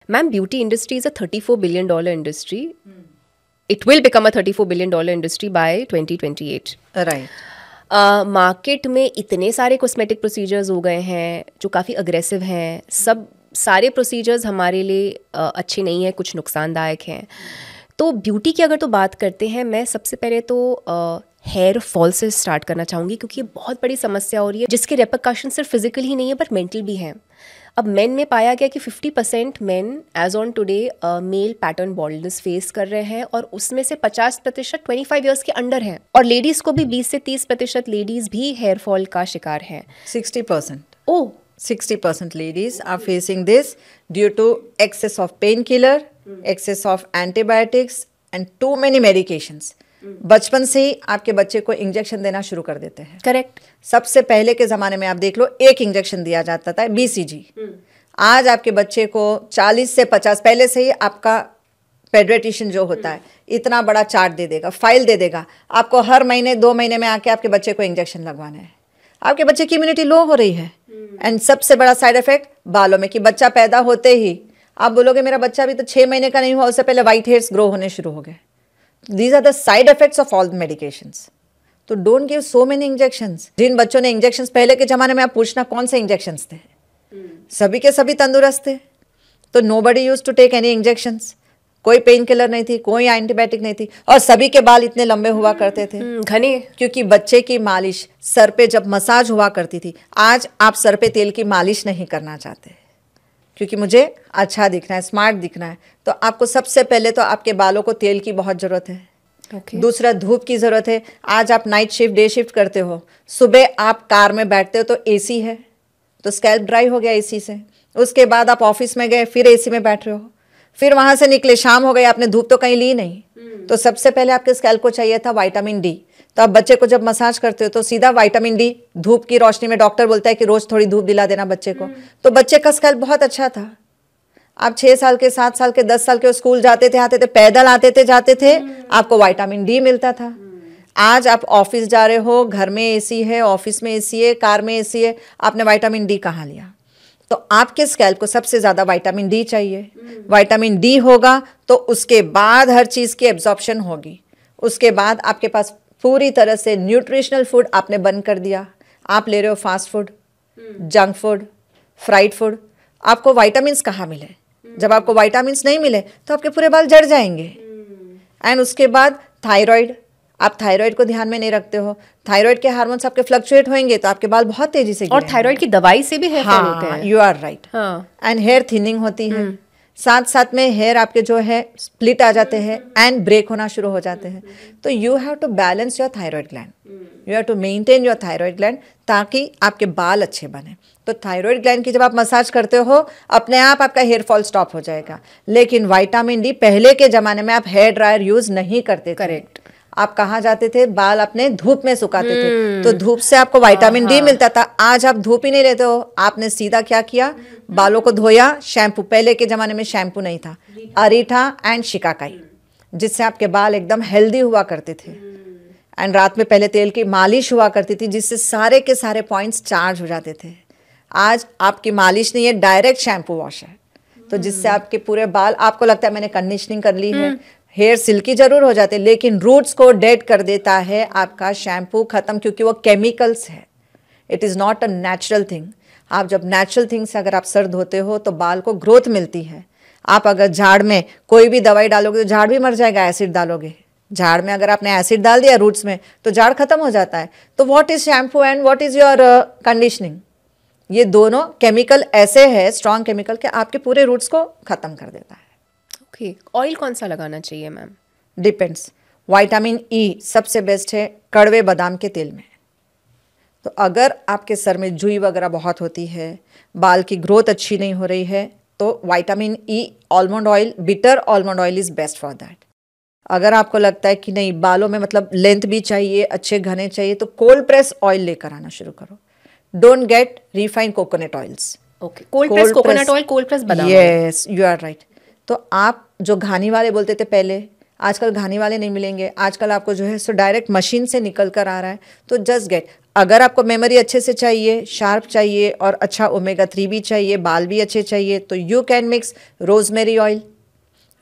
Ma'am, beauty industry is a $34 billion industry. It will become a $34 billion industry by 2028. Right. Market में इतने सारे cosmetic procedures हो गए हैं जो काफ़ी अग्रेसिव हैं. सब सारे प्रोसीजर्स हमारे लिए अच्छे नहीं हैं, कुछ नुकसानदायक हैं. तो ब्यूटी की अगर तो बात करते हैं, मैं सबसे पहले तो हेयर फॉल से स्टार्ट करना चाहूँगी, क्योंकि ये बहुत बड़ी समस्या हो रही है जिसके रेपरकशन सिर्फ फिजिकल ही नहीं है बट मेंटल भी हैं. अब मेन में पाया गया कि 50% men age on today male pattern baldness face कर रहे हैं, और उसमें से 50% 25 ईयर्स के अंडर हैं, और लेडीज़ को भी 20 से 30% लेडीज़ भी हेयर फॉल का शिकार हैं. 60%. ओह, 60% ladies are facing this due to excess of painkiller, excess of antibiotics and too many medications. बचपन से ही आपके बच्चे को इंजेक्शन देना शुरू कर देते हैं. करेक्ट. सबसे पहले के ज़माने में आप देख लो, एक इंजेक्शन दिया जाता था, BCG. आज आपके बच्चे को 40 से 50 पहले से ही आपका पेडियाट्रिशियन जो होता है इतना बड़ा चार्ट दे देगा, फाइल दे देगा आपको. हर महीने 2 महीने में आके आपके बच्चे को इंजेक्शन लगवाना है. आपके बच्चे की इम्यूनिटी लो हो रही है. एंड सबसे बड़ा साइड इफेक्ट बालों में, कि बच्चा पैदा होते ही आप बोलोगे मेरा बच्चा अभी तो 6 महीने का नहीं हुआ, उससे पहले व्हाइट हेयर्स ग्रो होने शुरू हो गए. These are the side effects of all medications. तो don't give so many injections. जिन बच्चों ने इंजेक्शंस, पहले के ज़माने में आप पूछना कौन से इंजेक्शंस थे, सभी के सभी तंदुरुस्त थे. तो nobody used to take any injections. कोई पेन किलर नहीं थी, कोई एंटीबायोटिक नहीं थी, और सभी के बाल इतने लंबे हुआ करते थे, घने. क्योंकि बच्चे की मालिश सर पे जब मसाज हुआ करती थी. आज आप सर पे तेल की मालिश नहीं करना चाहते, क्योंकि मुझे अच्छा दिखना है, स्मार्ट दिखना है. तो आपको सबसे पहले तो आपके बालों को तेल की बहुत ज़रूरत है. Okay. दूसरा, धूप की ज़रूरत है. आज आप नाइट शिफ्ट, डे शिफ्ट करते हो, सुबह आप कार में बैठते हो तो AC है, तो स्कैल्प ड्राई हो गया AC से. उसके बाद आप ऑफिस में गए, फिर AC में बैठ रहे हो, फिर वहाँ से निकले, शाम हो गई, आपने धूप तो कहीं ली नहीं. तो सबसे पहले आपके स्कैल्प को चाहिए था विटामिन D. तो आप बच्चे को जब मसाज करते हो तो सीधा विटामिन D, धूप की रोशनी में, डॉक्टर बोलता है कि रोज़ थोड़ी धूप दिला देना बच्चे को. तो बच्चे का स्कैल्प बहुत अच्छा था. आप 6 साल के, 7 साल के, 10 साल के स्कूल जाते थे, आते थे, पैदल आते थे, जाते थे, आपको विटामिन D मिलता था. आज आप ऑफिस जा रहे हो, घर में AC है, ऑफिस में AC है, कार में AC है, आपने विटामिन D कहाँ लिया? तो आपके स्कैल्प को सबसे ज़्यादा विटामिन D चाहिए. विटामिन D होगा तो उसके बाद हर चीज़ की एब्जॉर्प्शन होगी. उसके बाद आपके पास पूरी तरह से न्यूट्रिशनल फूड आपने बंद कर दिया. आप ले रहे हो fast food, junk food, fried food. आपको विटामिन्स कहाँ मिले? जब आपको विटामिन्स नहीं मिले तो आपके पूरे बाल झड़ जाएंगे. एंड उसके बाद थायराइड, आप थायराइड को ध्यान में नहीं रखते हो, थायराइड के हार्मोन्स आपके फ्लक्चुएट होंगे तो आपके बाल बहुत तेजी से और थायराइड की दवाई से भी हेयर फॉल होते हैं. You are right. And hair thinning होती है. साथ साथ में हेयर आपके जो है स्प्लिट आ जाते हैं एंड ब्रेक होना शुरू हो जाते हैं. तो you have to balance your thyroid gland, you have to maintain your thyroid gland, ताकि आपके बाल अच्छे बने. तो थायराइड ग्लैंड की जब आप मसाज करते हो, अपने आप आपका हेयर फॉल स्टॉप हो जाएगा. लेकिन विटामिन D, पहले के ज़माने में आप हेयर ड्रायर यूज़ नहीं करते थे. करेक्ट. आप कहाँ जाते थे? बाल अपने धूप में सुखाते थे, तो धूप से आपको विटामिन D मिलता था. आज आप धूप ही नहीं लेते हो, आपने सीधा क्या किया, बालों को धोया. शैम्पू, पहले के ज़माने में शैम्पू नहीं था, अरीठा एंड शिकाकाई, जिससे आपके बाल एकदम हेल्दी हुआ करते थे. एंड रात में पहले तेल की मालिश हुआ करती थी, जिससे सारे के सारे पॉइंट्स चार्ज हो जाते थे. आज आपकी मालिश नहीं है, डायरेक्ट शैम्पू वॉश है, तो जिससे आपके पूरे बाल, आपको लगता है मैंने कंडीशनिंग कर ली है, हेयर सिल्की जरूर हो जाते, लेकिन रूट्स को डेड कर देता है आपका शैम्पू. खत्म, क्योंकि वो केमिकल्स है. It is not a natural thing. आप जब नेचुरल थिंग से अगर आप सर धोते हो तो बाल को ग्रोथ मिलती है. आप अगर झाड़ में कोई भी दवाई डालोगे तो झाड़ भी मर जाएगा. एसिड डालोगे झाड़ में, अगर आपने एसिड डाल दिया रूट्स में तो झाड़ खत्म हो जाता है. तो what is shampoo and what is your conditioning? ये दोनों केमिकल ऐसे है, स्ट्रॉन्ग केमिकल, के आपके पूरे रूट्स को खत्म कर देता है. ओके. ऑयल कौन सा लगाना चाहिए मैम? डिपेंड्स. विटामिन E सबसे बेस्ट है कड़वे बादाम के तेल में. तो अगर आपके सर में जुई वगैरह बहुत होती है, बाल की ग्रोथ अच्छी नहीं हो रही है, तो vitamin E almond oil, bitter almond oil is best for that. अगर आपको लगता है कि नहीं, बालों में मतलब लेंथ भी चाहिए, अच्छे घने चाहिए, तो कोल्ड प्रेस ऑयल लेकर आना शुरू करो. Don't get refined coconut oils. Okay. Cold press coconut oil, cold press बादाम. Yes, you are right. तो आप जो घानी वाले बोलते थे पहले, आजकल घानी वाले नहीं मिलेंगे, आजकल आपको जो है सो डायरेक्ट मशीन से निकल कर आ रहा है। तो जस्ट गेट, अगर आपको मेमोरी अच्छे से चाहिए, शार्प चाहिए और अच्छा ओमेगा 3 भी चाहिए, बाल भी अच्छे चाहिए, तो you can mix rosemary oil.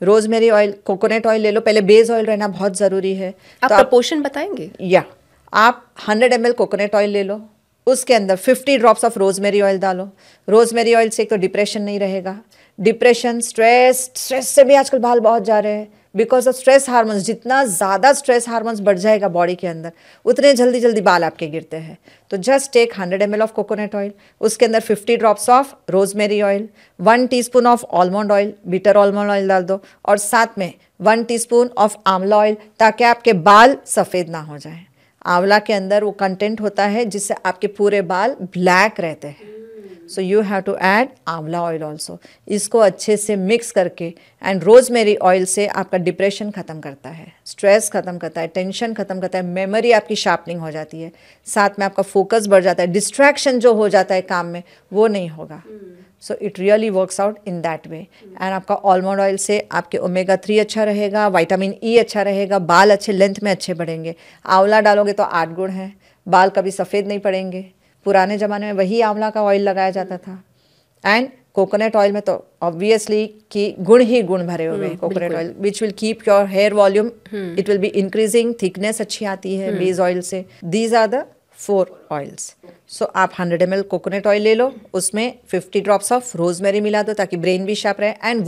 Rosemary oil, coconut oil ले लो, पहले बेस ऑयल रहना बहुत ज़रूरी है। आप तो प्रपोर्शन बताएंगे? या आप 100 ml कोकोनट ऑयल ले लो, उसके अंदर 50 ड्रॉप्स ऑफ रोजमेरी ऑयल डालो। रोजमेरी ऑयल से एक तो डिप्रेशन नहीं रहेगा, डिप्रेशन, स्ट्रेस से भी आजकल बाल बहुत जा रहे हैं बिकॉज ऑफ स्ट्रेस हार्मोन्स। जितना ज़्यादा स्ट्रेस हार्मोन्स बढ़ जाएगा बॉडी के अंदर, उतने जल्दी जल्दी बाल आपके गिरते हैं। तो just take 100 ml of coconut oil, उसके अंदर 50 drops of rosemary oil, 1 teaspoon of almond oil, bitter almond oil डाल दो, और साथ में 1 टीस्पून ऑफ आंवला ऑयल, ताकि आपके बाल सफ़ेद ना हो जाए। आंवला के अंदर वो कंटेंट होता है जिससे आपके पूरे बाल ब्लैक रहते हैं। So you have to add amla oil also. इसको अच्छे से मिक्स करके, एंड रोजमेरी ऑयल से आपका डिप्रेशन ख़त्म करता है, स्ट्रेस ख़त्म करता है, टेंशन ख़त्म करता है, मेमोरी आपकी शार्पनिंग हो जाती है, साथ में आपका फोकस बढ़ जाता है, डिस्ट्रैक्शन जो हो जाता है काम में वो नहीं होगा। So it really works out in that way. And आपका आलमंड ऑयल से आपके ओमेगा 3 अच्छा रहेगा, विटामिन ई अच्छा रहेगा, बाल अच्छे लेंथ में अच्छे बढ़ेंगे। आंवला डालोगे तो 8 गुण हैं, बाल कभी सफ़ेद नहीं पड़ेंगे। पुराने ज़माने में वही आंवला का ऑयल लगाया जाता था। एंड कोकोनट ऑयल में तो ऑब्वियसली कि गुण ही गुण भरे हुए हैं। Coconut oil which will keep your hair volume, it will be increasing, thickness अच्छी आती है बेस ऑयल से। These are the 4 oils. So आप 100 ml कोकोनट ऑयल ले लो, उसमें 50 ड्रॉप्स ऑफ रोजमेरी मिला दो ताकि ब्रेन भी शार्प रहे। एंड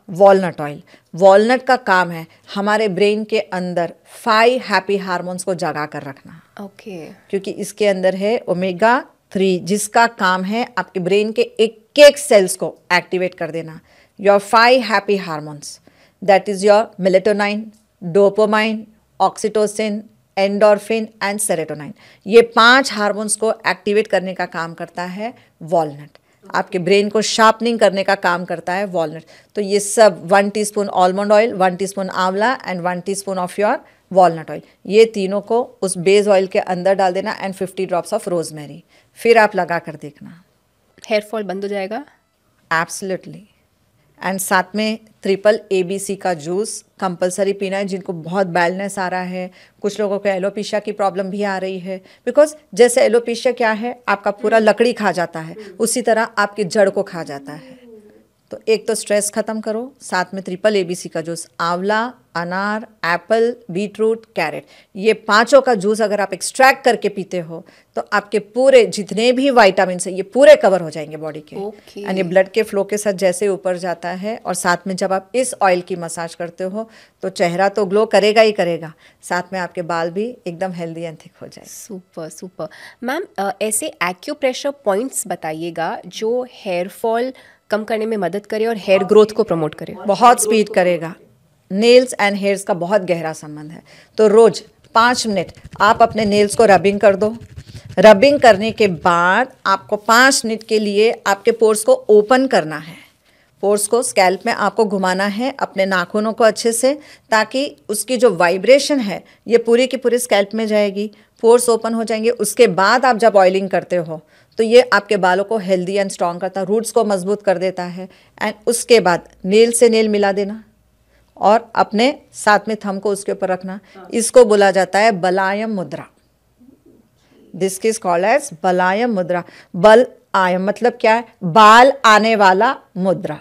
वॉलनट ऑयल, वॉलनट का काम है हमारे ब्रेन के अंदर 5 हैप्पी हार्मोन्स को जगा कर रखना। ओके। क्योंकि इसके अंदर है ओमेगा 3, जिसका काम है आपके ब्रेन के एक एक सेल्स को एक्टिवेट कर देना। Your 5 happy hormones, that is your melatonin, dopamine, oxytocin, endorphin and serotonin. ये 5 हार्मोन्स को एक्टिवेट करने का काम करता है वॉलनट। आपके ब्रेन को शार्पनिंग करने का काम करता है वॉलनट। तो ये सब 1 टीस्पून आलमंड ऑयल, 1 टीस्पून आंवला and 1 teaspoon of your walnut oil, ये तीनों को उस बेस ऑयल के अंदर डाल देना। एंड 50 ड्रॉप्स ऑफ रोजमेरी, फिर आप लगा कर देखना, हेयर फॉल बंद हो जाएगा। एब्सोल्युटली। एंड साथ में ट्रिपल ABC का जूस कंपलसरी पीना है जिनको बहुत बैलनेस आ रहा है। कुछ लोगों को एलोपेशिया की प्रॉब्लम भी आ रही है, बिकॉज जैसे एलोपेशिया क्या है, आपका पूरा लकड़ी खा जाता है, उसी तरह आपकी जड़ को खा जाता है। तो एक तो स्ट्रेस ख़त्म करो, साथ में ट्रिपल ABC का जूस, आंवला, अनार, एप्पल, बीटरूट, कैरेट, ये 5 का जूस अगर आप एक्सट्रैक्ट करके पीते हो तो आपके पूरे जितने भी विटामिन है ये पूरे कवर हो जाएंगे बॉडी के। एंड ये ब्लड के फ्लो के साथ जैसे ऊपर जाता है, और साथ में जब आप इस ऑयल की मसाज करते हो तो चेहरा तो ग्लो करेगा ही करेगा, साथ में आपके बाल भी एकदम हेल्दी एंड थिक हो जाएंगे। Super super. मैम ऐसे एक्यूप्रेशर पॉइंट्स बताइएगा जो हेयर फॉल कम करने में मदद करे और हेयर ग्रोथ को प्रमोट करे। बहुत स्पीड करेगा। नेल्स एंड हेयर्स का बहुत गहरा संबंध है। तो रोज 5 मिनट आप अपने नेल्स को रबिंग कर दो। रबिंग करने के बाद आपको 5 मिनट के लिए आपके पोर्स को ओपन करना है। पोर्स को स्कैल्प में आपको घुमाना है, अपने नाखूनों को अच्छे से, ताकि उसकी जो वाइब्रेशन है ये पूरी की पूरी स्कैल्प में जाएगी, पोर्स ओपन हो जाएंगे। उसके बाद आप जब ऑयलिंग करते हो तो ये आपके बालों को हेल्दी एंड स्ट्रॉन्ग करता है, रूट्स को मजबूत कर देता है। एंड उसके बाद नेल से नेल मिला देना और अपने साथ में थंब को उसके ऊपर रखना। इसको बोला जाता है बलायम मुद्रा। दिस इज कॉल्ड एज बलायम मुद्रा। बल आयम मतलब क्या है? बाल आने वाला मुद्रा,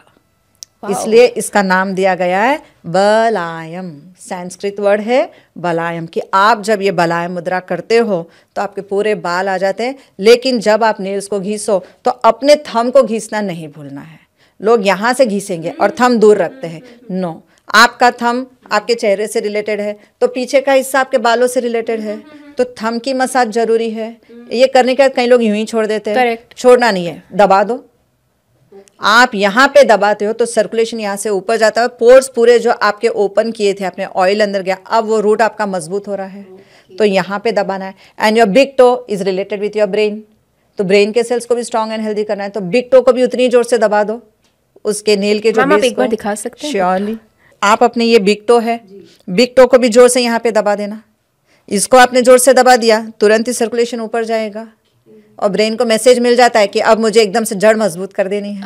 इसलिए इसका नाम दिया गया है बलायम। संस्कृत वर्ड है बलायम, कि आप जब ये बलायम मुद्रा करते हो तो आपके पूरे बाल आ जाते हैं। लेकिन जब आप नेल्स को घीसो तो अपने थंब को घीसना नहीं भूलना है। लोग यहाँ से घीसेंगे और थंब दूर रखते हैं। नो, आपका थंब आपके चेहरे से रिलेटेड है तो पीछे का हिस्सा आपके बालों से रिलेटेड है, तो थंब की मसाज जरूरी है। ये करने के बाद कई लोग यूं ही छोड़ देते हैं। छोड़ना नहीं है, दबा दो। आप यहाँ पे दबाते हो तो सर्कुलेशन यहाँ से ऊपर जाता है, पोर्स पूरे जो आपके ओपन किए थे, अपने ऑयल अंदर गया, अब वो रूट आपका मजबूत हो रहा है। तो यहाँ पे दबाना है। And your big toe is related with your brain, तो ब्रेन के सेल्स को भी स्ट्रॉन्ग एंड हेल्दी करना है, तो बिग टो को भी उतनी जोर से दबा दो। उसके नेल के जो आप एक बार दिखा सकते हैं? श्योरली। आप अपने ये बिग टो है, बिग टो को भी जोर से यहाँ पे दबा देना। इसको आपने जोर से दबा दिया, तुरंत ही सर्कुलेशन ऊपर जाएगा और ब्रेन को मैसेज मिल जाता है कि अब मुझे एकदम से जड़ मजबूत कर देनी है।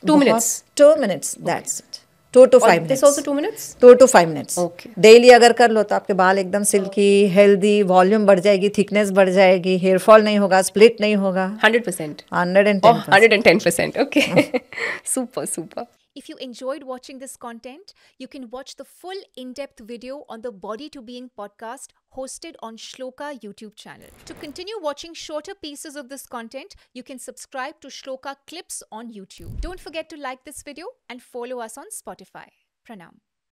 2 minutes, 2 minutes, that's it. 2 to 5 This minutes. also 2 minutes? 2 to 5 minutes. Okay. Daily अगर कर लो तो आपके बाल एकदम सिल्की, हेल्दी, वॉल्यूम बढ़ जाएगी, थिकनेस बढ़ जाएगी, हेयर फॉल नहीं होगा, स्प्लिट नहीं होगा. 100%. 110%. 110%. Okay. Super, super. If you enjoyed watching this content, you can watch the full in-depth video on the Body to Being podcast hosted on Shloka YouTube channel. To continue watching shorter pieces of this content, you can subscribe to Shloka Clips on YouTube. Don't forget to like this video and follow us on Spotify. Pranam.